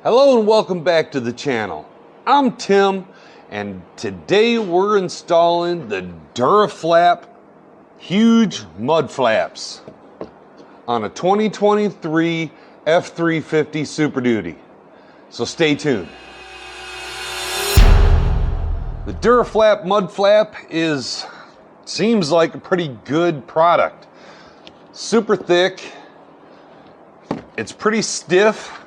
Hello and welcome back to the channel. I'm Tim, and today we're installing the Duraflap huge mud flaps on a 2023 F350 Superduty. So stay tuned. The Duraflap mud flap seems like a pretty good product. Super thick, it's pretty stiff.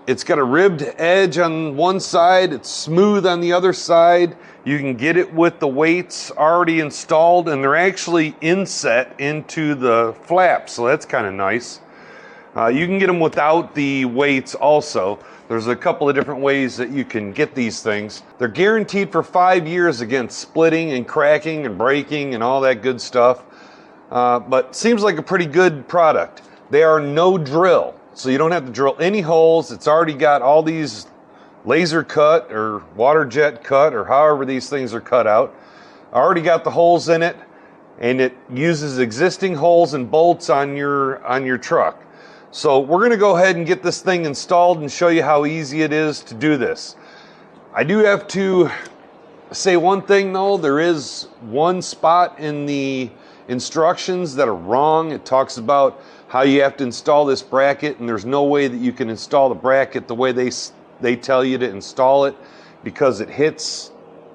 It's got a ribbed edge on one side, it's smooth on the other side. You can get it with the weights already installed, and they're actually inset into the flap, so that's kind of nice. You can get them without the weights also. There's a couple of different ways that you can get these things. They're guaranteed for 5 years against splitting and cracking and breaking and all that good stuff. But seems like a pretty good product. They are no drill. So you don't have to drill any holes. It's already got all these laser cut or water jet cut or however these things are cut out. Already got the holes in it, and it uses existing holes and bolts on your truck. So we're going to go ahead and get this thing installed and show you how easy it is to do this. I do have to say one thing though. There is one spot in the instructions that are wrong. It talks about how you have to install this bracket, and there's no way that you can install the bracket the way they tell you to install it, because it hits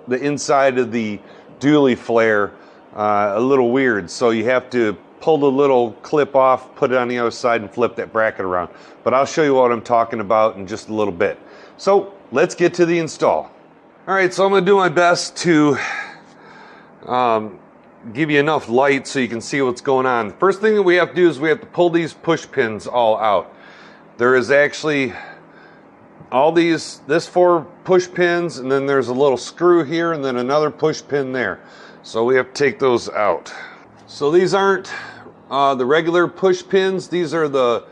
the inside of the dually flare a little weird. So you have to pull the little clip off, put it on the other side, and flip that bracket around. But I'll show you what I'm talking about in just a little bit. So let's get to the install. All right, so I'm going to do my best to give you enough light so you can see what's going on. The first thing that we have to do is we have to pull these push pins all out. There is actually this 4 push pins, and then there's a little screw here, and then another push pin there. So we have to take those out. So these aren't the regular push pins. These are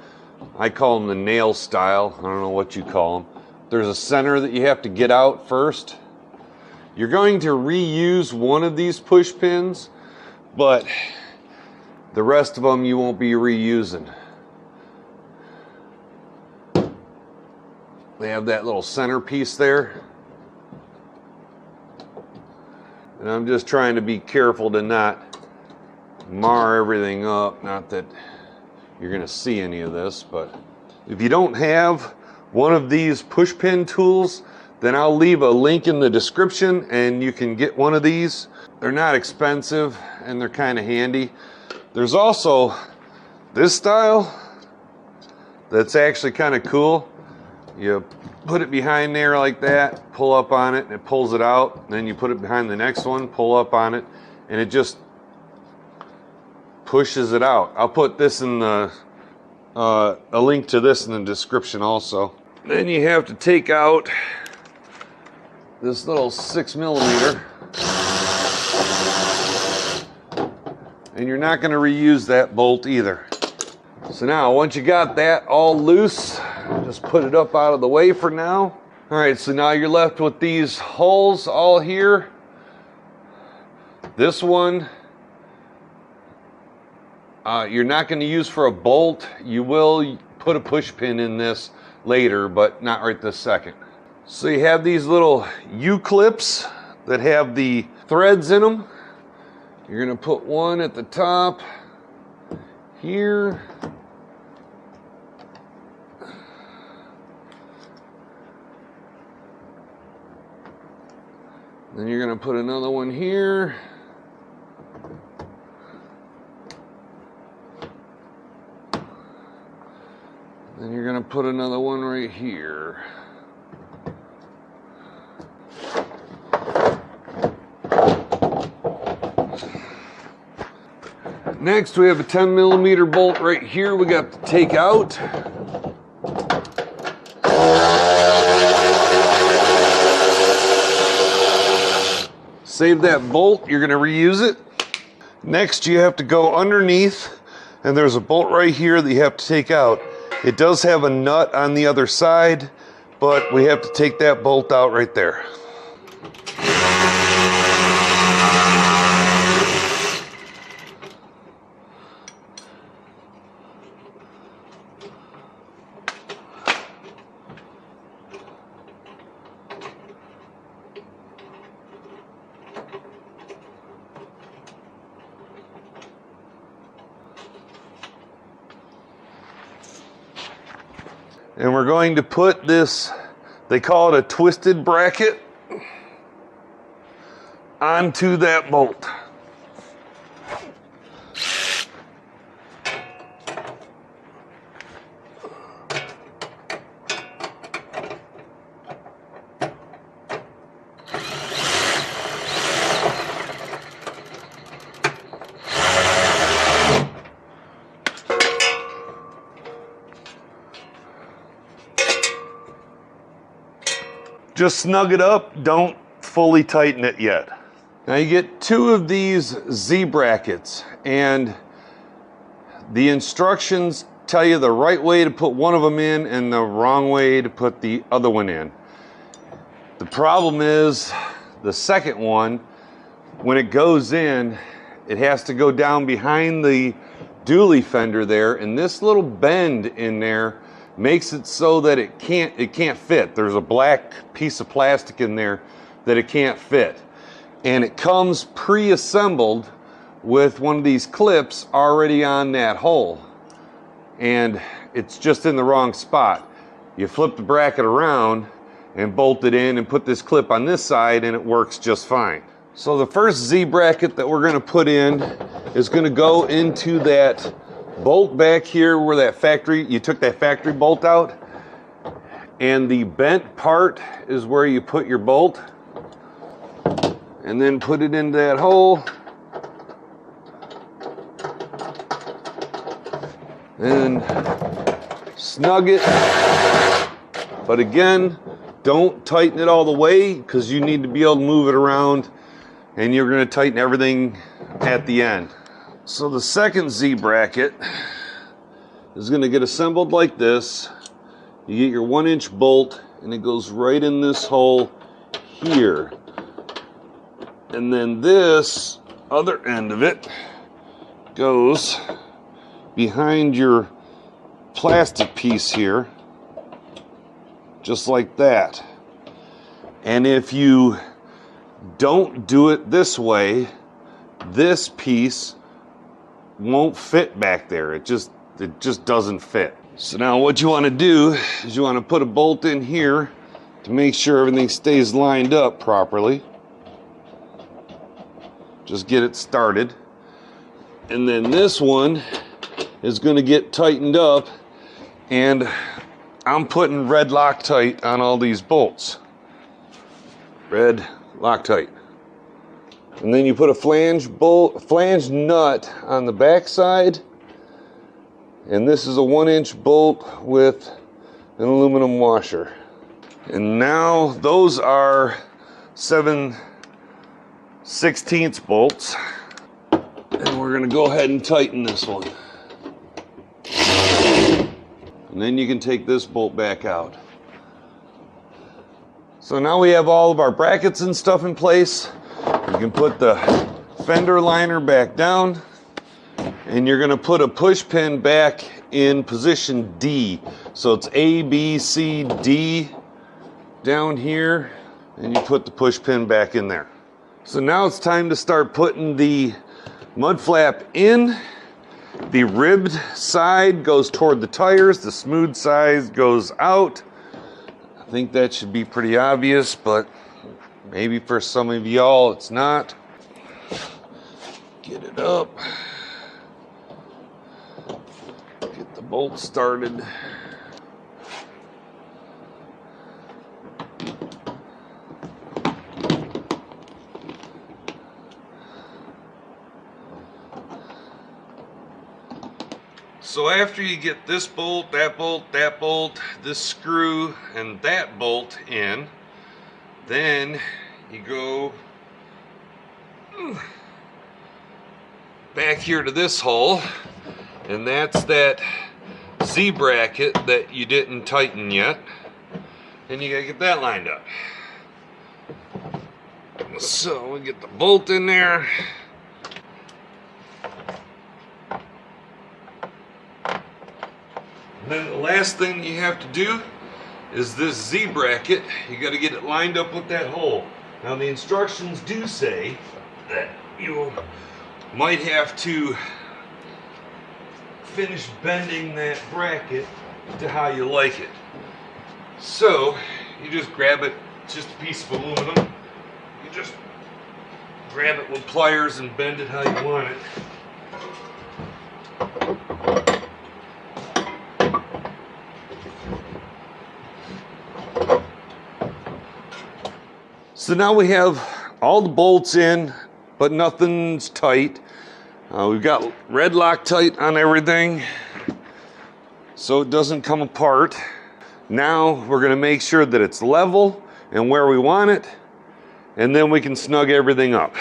I call them the nail style. I don't know what you call them. There's a center that you have to get out first. You're going to reuse one of these push pins, but the rest of them you won't be reusing. They have that little center piece there. And I'm just trying to be careful to not mar everything up. Not that you're going to see any of this, but if you don't have one of these push pin tools, then I'll leave a link in the description and you can get one of these. They're not expensive and they're kind of handy. There's also this style that's actually kind of cool. You put it behind there like that, pull up on it, and it pulls it out. And then you put it behind the next one, pull up on it, and it just pushes it out. I'll put this in a link to this in the description also. Then you have to take out this little 6mm, and you're not going to reuse that bolt either. So now once you got that all loose, just put it up out of the way for now. All right, so now you're left with these holes all here. This one you're not going to use for a bolt. You will put a push pin in this later, but not right this second. So you have these little U-clips that have the threads in them. You're going to put one at the top here. Then you're going to put another one here. Then you're going to put another one right here. Next, we have a 10mm bolt right here we got to take out. Save that bolt, you're going to reuse it. Next, you have to go underneath, and there's a bolt right here that you have to take out. It does have a nut on the other side, but we have to take that bolt out right there. And we're going to put this, they call it a twisted bracket, onto that bolt. Just snug it up, don't fully tighten it yet. Now you get 2 of these Z brackets, and the instructions tell you the right way to put one of them in and the wrong way to put the other one in. The problem is the second one, when it goes in, it has to go down behind the dually fender there, and this little bend in there makes it so that it can't fit. There's a black piece of plastic in there that it can't fit. And it comes pre-assembled with one of these clips already on that hole. And it's just in the wrong spot. You flip the bracket around and bolt it in and put this clip on this side and it works just fine. So the first Z bracket that we're gonna put in is gonna go into that bolt back here where you took that factory bolt out, and the bent part is where you put your bolt, and then put it into that hole, and snug it. But again, don't tighten it all the way, because you need to be able to move it around, and you're going to tighten everything at the end. So the second Z bracket is going to get assembled like this. You get your 1-inch bolt, and it goes right in this hole here. And then this other end of it goes behind your plastic piece here, just like that. And if you don't do it this way, this piece won't fit back there. It just doesn't fit. So now what you want to do is you want to put a bolt in here to make sure everything stays lined up properly. Just get it started. And then this one is going to get tightened up, and I'm putting red Loctite on all these bolts. Red Loctite. And then you put a flange nut on the back side, and this is a 1-inch bolt with an aluminum washer. And now those are 7/16 bolts, and we're going to go ahead and tighten this one. And then you can take this bolt back out. So now we have all of our brackets and stuff in place. You can put the fender liner back down, and you're going to put a push pin back in position D. So it's A, B, C, D down here, and you put the push pin back in there. So now it's time to start putting the mud flap in. The ribbed side goes toward the tires, the smooth side goes out. I think that should be pretty obvious, but maybe for some of y'all it's not. Get it up. Get the bolt started. So after you get this bolt, that bolt, that bolt, this screw, and that bolt in, then you go back here to this hole, and that's that Z bracket that you didn't tighten yet, and you gotta get that lined up. So we get the bolt in there. And then the last thing you have to do is this Z bracket. You got to get it lined up with that hole. Now the instructions do say that you might have to finish bending that bracket to how you like it. So you just grab it, it's just a piece of aluminum. You just grab it with pliers and bend it how you want it. So now we have all the bolts in, but nothing's tight. We've got red Loctite on everything, so it doesn't come apart. Now we're gonna make sure that it's level and where we want it, and then we can snug everything up.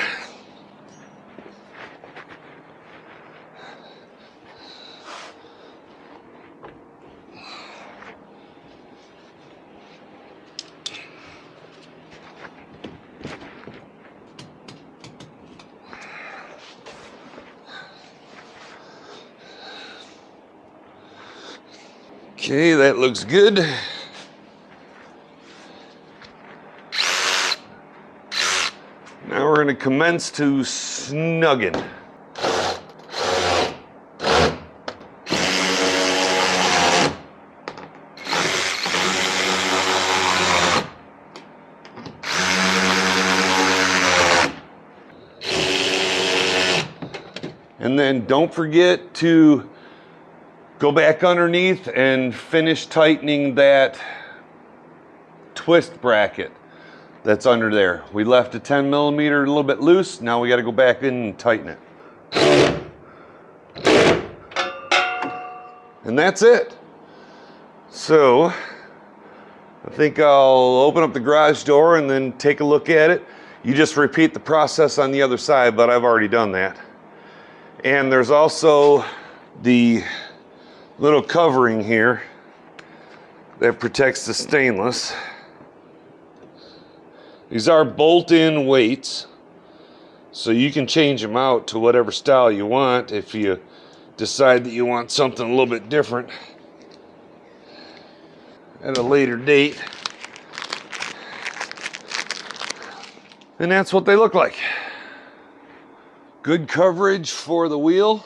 Okay, that looks good. Now we're going to commence to snugging. And then don't forget to go back underneath and finish tightening that twist bracket that's under there. We left a 10 millimeter a little bit loose. Now we got to go back in and tighten it. And that's it. So I think I'll open up the garage door and then take a look at it. You just repeat the process on the other side, but I've already done that. And there's also the little covering here that protects the stainless. These are bolt-in weights, so you can change them out to whatever style you want if you decide that you want something a little bit different at a later date. And that's what they look like. Good coverage for the wheel.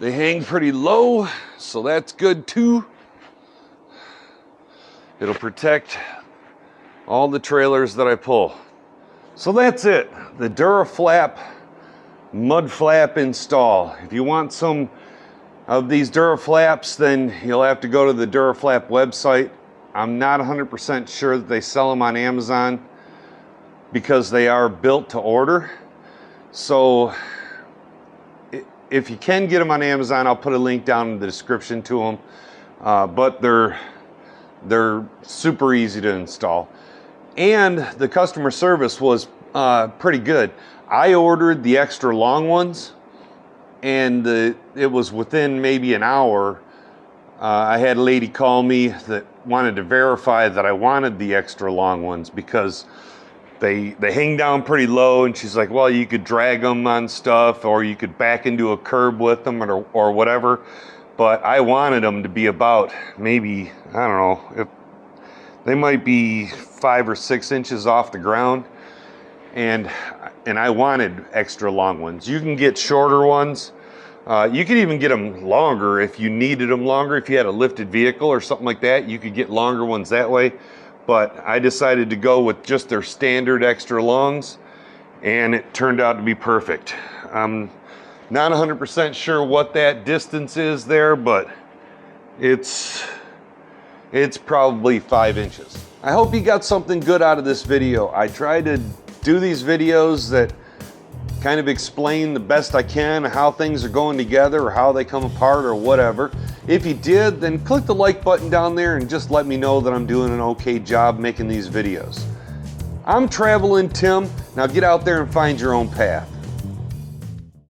They hang pretty low, so that's good too. It'll protect all the trailers that I pull. So that's it, the Duraflap mud flap install. If you want some of these Duraflaps, then you'll have to go to the Duraflap website. I'm not 100% sure that they sell them on Amazon because they are built to order. So if you can get them on Amazon, I'll put a link down in the description to them. But they're super easy to install. And the customer service was pretty good. I ordered the extra long ones, and it was within maybe an hour. I had a lady call me that wanted to verify that I wanted the extra long ones because they hang down pretty low, and she's like, well, you could drag them on stuff, or you could back into a curb with them, or whatever. But I wanted them to be about maybe, I don't know, if they might be 5 or 6 inches off the ground, and I wanted extra long ones. You can get shorter ones. You could even get them longer if you needed them longer. If you had a lifted vehicle or something like that, you could get longer ones that way. But I decided to go with just their standard extra longs, and it turned out to be perfect. I'm not 100% sure what that distance is there, but it's probably 5 inches. I hope you got something good out of this video. I try to do these videos that kind of explain the best I can how things are going together or how they come apart or whatever. If you did, then click the like button down there and just let me know that I'm doing an okay job making these videos. I'm Traveling Tim. Now get out there and find your own path.